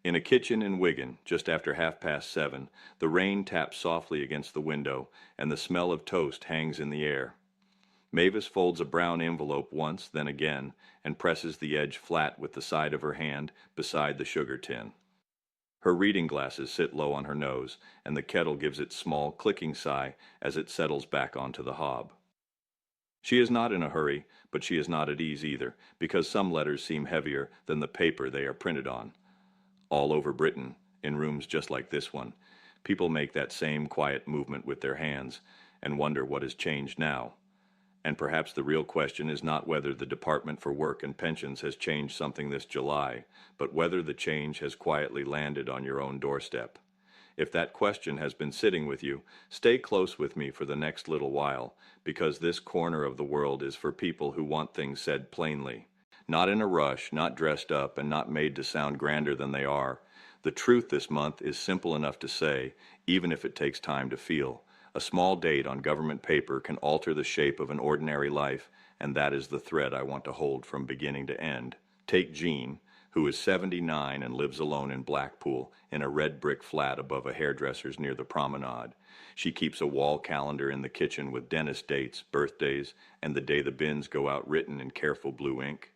In a kitchen in Wigan, just after 7:30, the rain taps softly against the window, and the smell of toast hangs in the air. Mavis folds a brown envelope once, then again, and presses the edge flat with the side of her hand beside the sugar tin. Her reading glasses sit low on her nose, and the kettle gives its small clicking sigh as it settles back onto the hob. She is not in a hurry, but she is not at ease either, because some letters seem heavier than the paper they are printed on. All over Britain, in rooms just like this one, people make that same quiet movement with their hands and wonder what has changed now. And perhaps the real question is not whether the Department for Work and Pensions has changed something this July, but whether the change has quietly landed on your own doorstep. If that question has been sitting with you, stay close with me for the next little while, because this corner of the world is for people who want things said plainly. Not in a rush, not dressed up, and not made to sound grander than they are. The truth this month is simple enough to say, even if it takes time to feel. A small date on government paper can alter the shape of an ordinary life, and that is the thread I want to hold from beginning to end. Take Jean, who is 79 and lives alone in Blackpool in a red brick flat above a hairdresser's near the promenade. She keeps a wall calendar in the kitchen with dentist dates, birthdays, and the day the bins go out written in careful blue ink.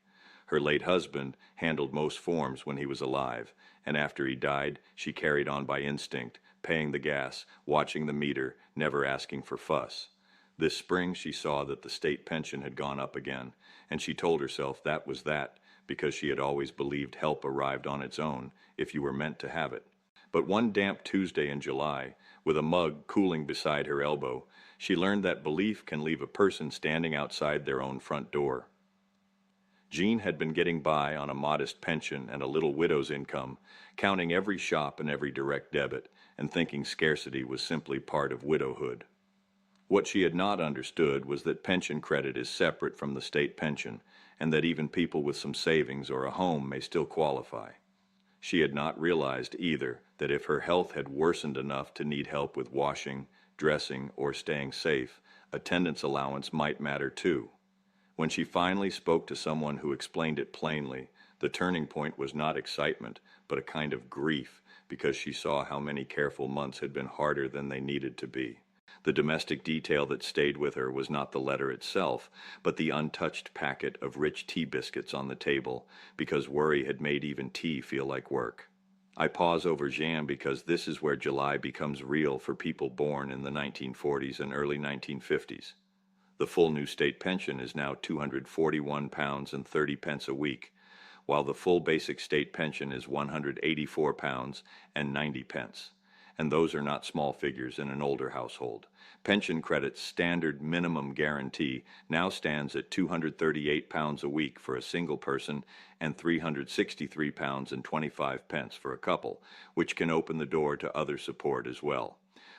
Her late husband handled most forms when he was alive, and after he died, she carried on by instinct, paying the gas, watching the meter, never asking for fuss. This spring she saw that the state pension had gone up again, and she told herself that was that, because she had always believed help arrived on its own, if you were meant to have it. But one damp Tuesday in July, with a mug cooling beside her elbow, she learned that belief can leave a person standing outside their own front door. Jean had been getting by on a modest pension and a little widow's income, counting every shop and every direct debit, and thinking scarcity was simply part of widowhood. What she had not understood was that pension credit is separate from the state pension, and that even people with some savings or a home may still qualify. She had not realized either that if her health had worsened enough to need help with washing, dressing, or staying safe, attendance allowance might matter too. When she finally spoke to someone who explained it plainly, the turning point was not excitement, but a kind of grief, because she saw how many careful months had been harder than they needed to be. The domestic detail that stayed with her was not the letter itself, but the untouched packet of rich tea biscuits on the table, because worry had made even tea feel like work. I pause over jam because this is where July becomes real for people born in the 1940s and early 1950s. The full new state pension is now £241 and 30 pence a week, while the full basic state pension is £184 and 90 pence. And those are not small figures in an older household. Pension credit's standard minimum guarantee now stands at £238 a week for a single person and £363 and 25 pence for a couple, which can open the door to other support as well.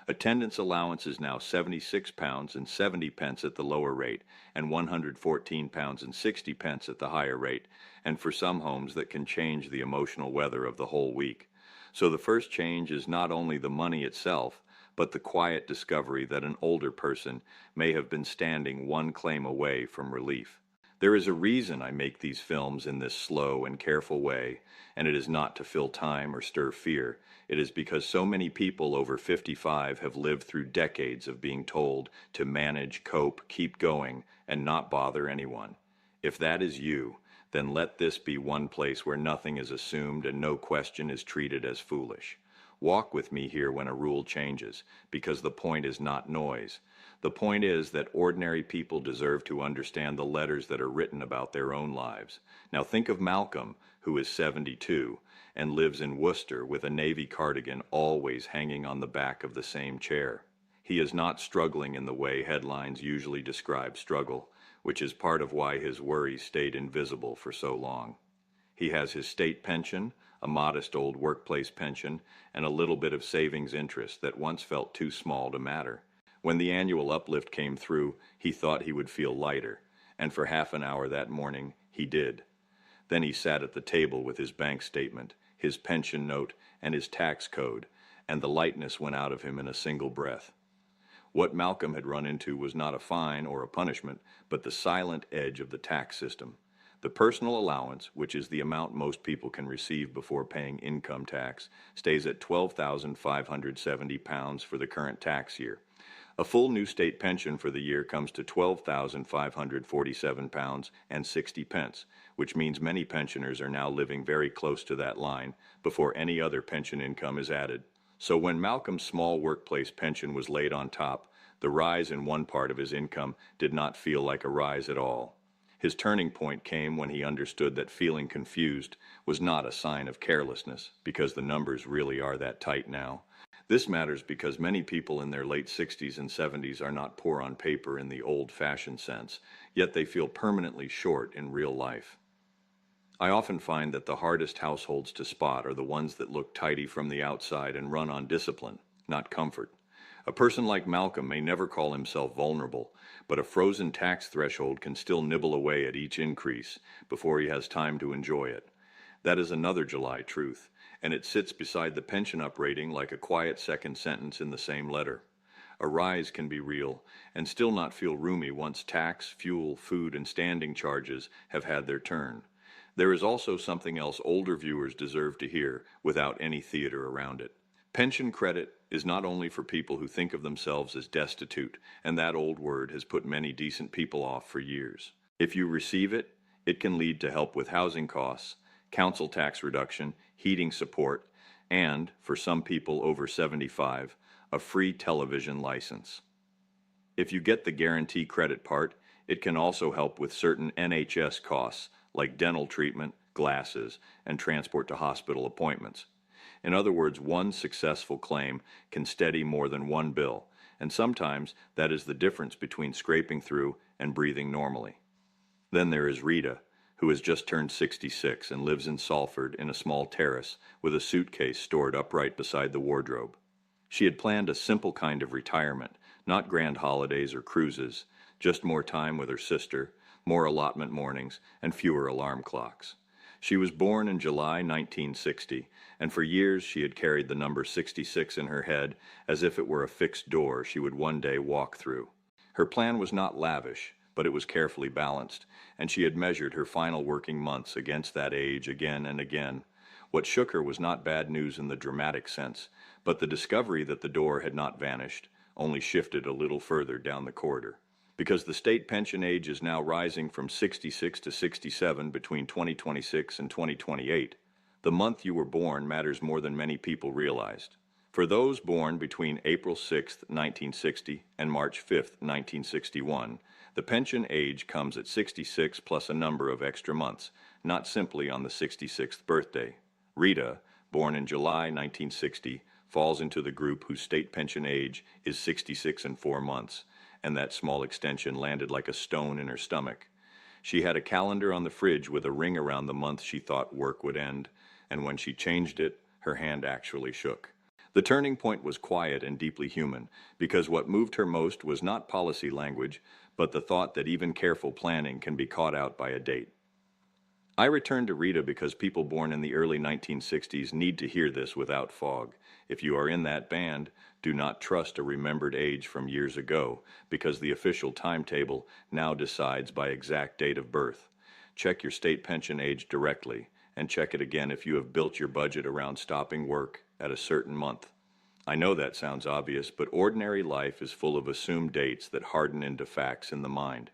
Attendance allowance is now £76 and 70 pence at the lower rate and £114 and 60 pence at the higher rate, and for some homes that can change the emotional weather of the whole week. So the first change is not only the money itself, but the quiet discovery that an older person may have been standing one claim away from relief. There is a reason I make these films in this slow and careful way, and it is not to fill time or stir fear. It is because so many people over 55 have lived through decades of being told to manage, cope, keep going, and not bother anyone. If that is you, then let this be one place where nothing is assumed and no question is treated as foolish. Walk with me here when a rule changes, because the point is not noise. The point is that ordinary people deserve to understand the letters that are written about their own lives. Now think of Malcolm, who is 72, and lives in Worcester with a navy cardigan always hanging on the back of the same chair. He is not struggling in the way headlines usually describe struggle, which is part of why his worries stayed invisible for so long. He has his state pension, a modest old workplace pension, and a little bit of savings interest that once felt too small to matter. When the annual uplift came through, he thought he would feel lighter, and for half an hour that morning, he did. Then he sat at the table with his bank statement, his pension note, and his tax code, and the lightness went out of him in a single breath. What Malcolm had run into was not a fine or a punishment, but the silent edge of the tax system. The personal allowance, which is the amount most people can receive before paying income tax, stays at £12,570 for the current tax year. A full new state pension for the year comes to £12,547 and 60 pence, which means many pensioners are now living very close to that line before any other pension income is added. So when Malcolm's small workplace pension was laid on top, the rise in one part of his income did not feel like a rise at all. His turning point came when he understood that feeling confused was not a sign of carelessness, because the numbers really are that tight now. This matters because many people in their late 60s and 70s are not poor on paper in the old-fashioned sense, yet they feel permanently short in real life. I often find that the hardest households to spot are the ones that look tidy from the outside and run on discipline, not comfort. A person like Malcolm may never call himself vulnerable, but a frozen tax threshold can still nibble away at each increase before he has time to enjoy it. That is another July truth, and it sits beside the pension uprating like a quiet second sentence in the same letter. A rise can be real and still not feel roomy once tax, fuel, food, and standing charges have had their turn. There is also something else older viewers deserve to hear without any theater around it. Pension credit is not only for people who think of themselves as destitute, and that old word has put many decent people off for years. If you receive it, it can lead to help with housing costs, council tax reduction, heating support, and, for some people over 75, a free television license. If you get the guarantee credit part, it can also help with certain NHS costs like dental treatment, glasses, and transport to hospital appointments. In other words, one successful claim can steady more than one bill, and sometimes that is the difference between scraping through and breathing normally. Then there is Rita, who has just turned 66 and lives in Salford in a small terrace with a suitcase stored upright beside the wardrobe. She had planned a simple kind of retirement, not grand holidays or cruises, just more time with her sister, more allotment mornings, and fewer alarm clocks. She was born in July 1960, and for years she had carried the number 66 in her head as if it were a fixed door she would one day walk through. Her plan was not lavish, but it was carefully balanced, and she had measured her final working months against that age again and again. What shook her was not bad news in the dramatic sense, but the discovery that the door had not vanished, only shifted a little further down the corridor. Because the state pension age is now rising from 66 to 67 between 2026 and 2028, the month you were born matters more than many people realized. For those born between April 6, 1960 and March 5, 1961, the pension age comes at 66 plus a number of extra months, not simply on the 66th birthday. Rita, born in July 1960, falls into the group whose state pension age is 66 and 4 months, and that small extension landed like a stone in her stomach. She had a calendar on the fridge with a ring around the month she thought work would end, and when she changed it, her hand actually shook. The turning point was quiet and deeply human, because what moved her most was not policy language, but the thought that even careful planning can be caught out by a date. I return to Rita because people born in the early 1960s need to hear this without fog. If you are in that band, do not trust a remembered age from years ago, because the official timetable now decides by exact date of birth. Check your state pension age directly, and check it again if you have built your budget around stopping work at a certain month. I know that sounds obvious, but ordinary life is full of assumed dates that harden into facts in the mind.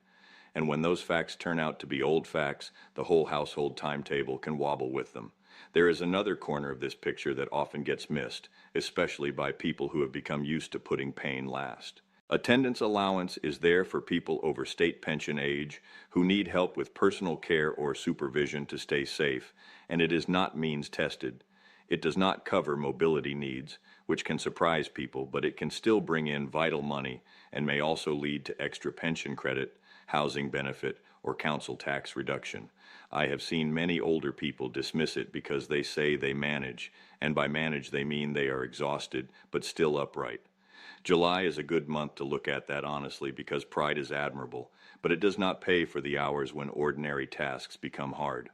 And when those facts turn out to be old facts, the whole household timetable can wobble with them. There is another corner of this picture that often gets missed, especially by people who have become used to putting pain last. Attendance allowance is there for people over state pension age who need help with personal care or supervision to stay safe, and it is not means tested. It does not cover mobility needs, which can surprise people, but it can still bring in vital money and may also lead to extra pension credit, housing benefit, or council tax reduction. I have seen many older people dismiss it because they say they manage, and by manage they mean they are exhausted but still upright. July is a good month to look at that honestly because pride is admirable, but it does not pay for the hours when ordinary tasks become hard.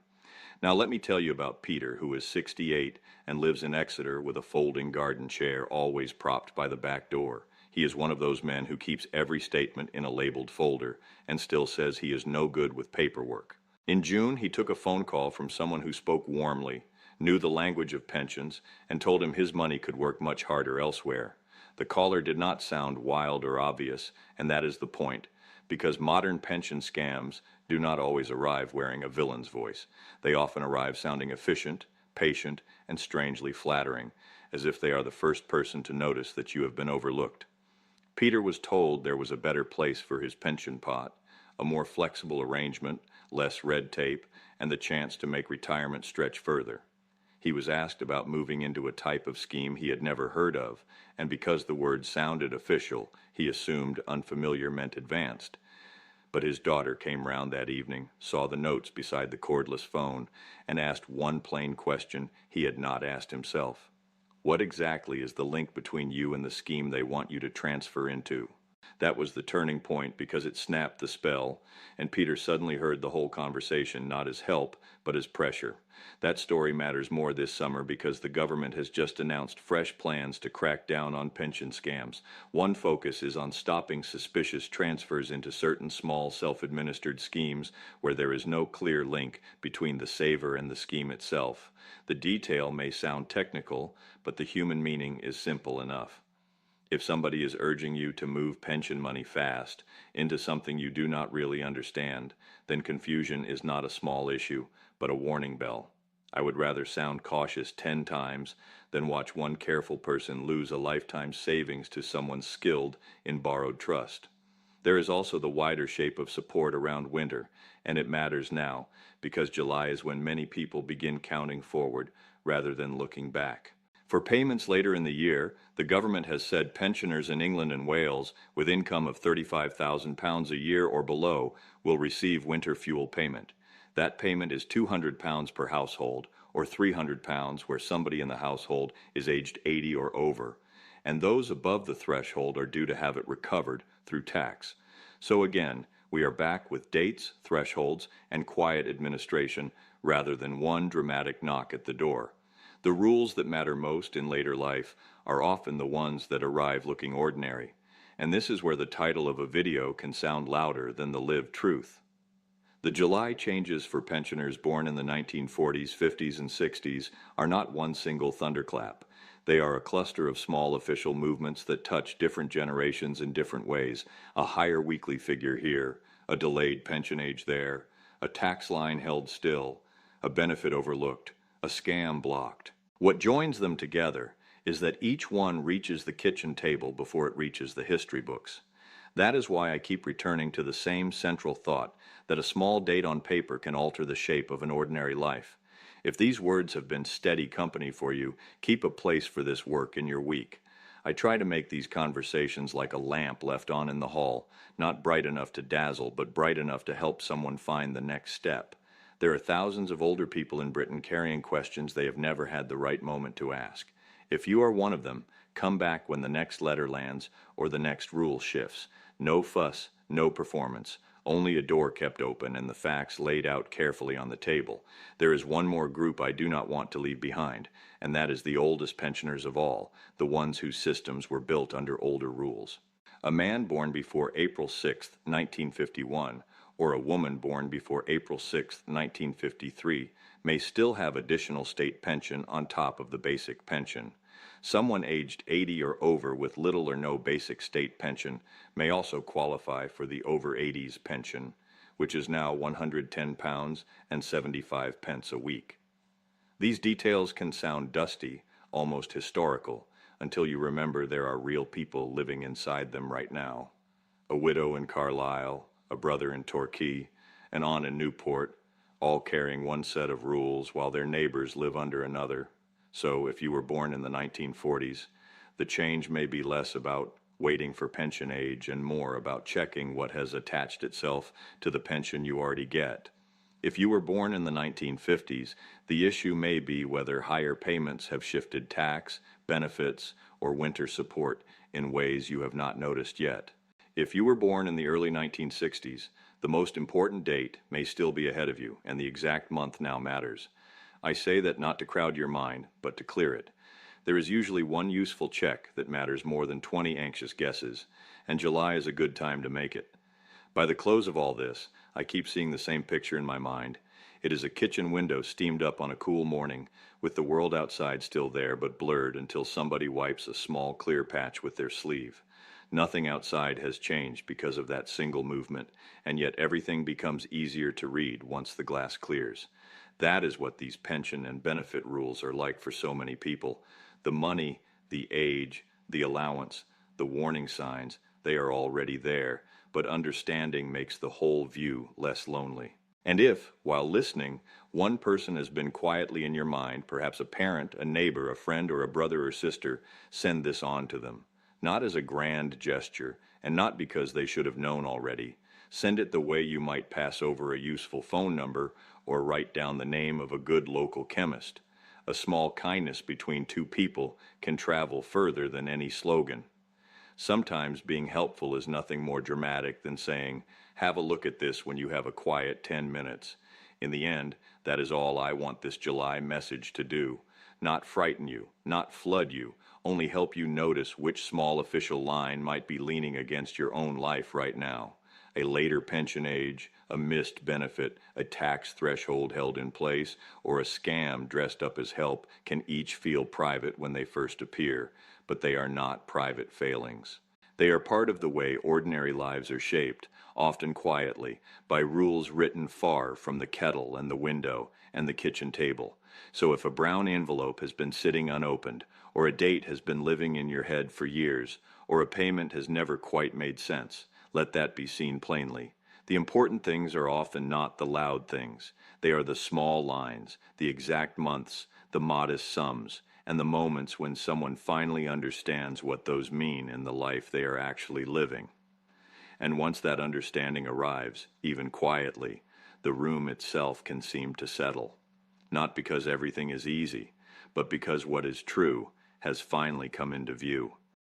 Now let me tell you about Peter, who is 68 and lives in Exeter with a folding garden chair always propped by the back door. He is one of those men who keeps every statement in a labeled folder and still says he is no good with paperwork. In June, he took a phone call from someone who spoke warmly, knew the language of pensions, and told him his money could work much harder elsewhere. The caller did not sound wild or obvious, and that is the point, because modern pension scams do not always arrive wearing a villain's voice. They often arrive sounding efficient, patient, and strangely flattering, as if they are the first person to notice that you have been overlooked. Peter was told there was a better place for his pension pot, a more flexible arrangement, less red tape, and the chance to make retirement stretch further. He was asked about moving into a type of scheme he had never heard of, and because the word sounded official, he assumed unfamiliar meant advanced. But his daughter came round that evening, saw the notes beside the cordless phone, and asked one plain question he had not asked himself. What exactly is the link between you and the scheme they want you to transfer into? That was the turning point because it snapped the spell, and Peter suddenly heard the whole conversation not as help, but as pressure. That story matters more this summer because the government has just announced fresh plans to crack down on pension scams. One focus is on stopping suspicious transfers into certain small self-administered schemes where there is no clear link between the saver and the scheme itself. The detail may sound technical, but the human meaning is simple enough. If somebody is urging you to move pension money fast into something you do not really understand, then confusion is not a small issue, but a warning bell. I would rather sound cautious 10 times than watch one careful person lose a lifetime savings to someone skilled in borrowed trust. There is also the wider shape of support around winter, and it matters now because July is when many people begin counting forward rather than looking back. For payments later in the year, the government has said pensioners in England and Wales with income of £35,000 a year or below will receive winter fuel payment. That payment is £200 per household, or £300 where somebody in the household is aged 80 or over, and those above the threshold are due to have it recovered through tax. So again, we are back with dates, thresholds, and quiet administration rather than one dramatic knock at the door. The rules that matter most in later life are often the ones that arrive looking ordinary, and this is where the title of a video can sound louder than the lived truth. The July changes for pensioners born in the 1940s, 50s, and 60s are not one single thunderclap. They are a cluster of small official movements that touch different generations in different ways. A higher weekly figure here, a delayed pension age there, a tax line held still, a benefit overlooked, a scam blocked. What joins them together is that each one reaches the kitchen table before it reaches the history books. That is why I keep returning to the same central thought, that a small date on paper can alter the shape of an ordinary life. If these words have been steady company for you, keep a place for this work in your week. I try to make these conversations like a lamp left on in the hall, not bright enough to dazzle, but bright enough to help someone find the next step. There are thousands of older people in Britain carrying questions they have never had the right moment to ask. If you are one of them, come back when the next letter lands or the next rule shifts. No fuss, no performance, only a door kept open and the facts laid out carefully on the table. There is one more group I do not want to leave behind, and that is the oldest pensioners of all, the ones whose systems were built under older rules. A man born before April 6, 1951, or a woman born before April 6, 1953, may still have additional state pension on top of the basic pension. Someone aged 80 or over with little or no basic state pension may also qualify for the over 80s pension, which is now £110 and 75 pence a week. These details can sound dusty, almost historical, until you remember there are real people living inside them right now. A widow in Carlisle, a brother in Torquay, an aunt in Newport, all carrying one set of rules while their neighbors live under another. So if you were born in the 1940s, the change may be less about waiting for pension age and more about checking what has attached itself to the pension you already get. If you were born in the 1950s, the issue may be whether higher payments have shifted tax, benefits, or winter support in ways you have not noticed yet. If you were born in the early 1960s, the most important date may still be ahead of you, and the exact month now matters. I say that not to crowd your mind, but to clear it. There is usually one useful check that matters more than 20 anxious guesses, and July is a good time to make it. By the close of all this, I keep seeing the same picture in my mind. It is a kitchen window steamed up on a cool morning, with the world outside still there but blurred until somebody wipes a small clear patch with their sleeve. Nothing outside has changed because of that single movement, and yet everything becomes easier to read once the glass clears. That is what these pension and benefit rules are like for so many people. The money, the age, the allowance, the warning signs, they are already there, but understanding makes the whole view less lonely. And if, while listening, one person has been quietly in your mind, perhaps a parent, a neighbor, a friend, or a brother or sister, send this on to them. Not as a grand gesture, and not because they should have known already. Send it the way you might pass over a useful phone number or write down the name of a good local chemist. A small kindness between two people can travel further than any slogan. Sometimes being helpful is nothing more dramatic than saying, have a look at this when you have a quiet 10 minutes. In the end, that is all I want this July message to do. Not frighten you, not flood you, only help you notice which small official line might be leaning against your own life right now. A later pension age, a missed benefit, a tax threshold held in place, or a scam dressed up as help can each feel private when they first appear, but they are not private failings. They are part of the way ordinary lives are shaped, often quietly, by rules written far from the kettle and the window and the kitchen table. So if a brown envelope has been sitting unopened, or a date has been living in your head for years, or a payment has never quite made sense, let that be seen plainly. The important things are often not the loud things. They are the small lines, the exact months, the modest sums, and the moments when someone finally understands what those mean in the life they are actually living. And once that understanding arrives, even quietly, the room itself can seem to settle. Not because everything is easy, but because what is true has finally come into view.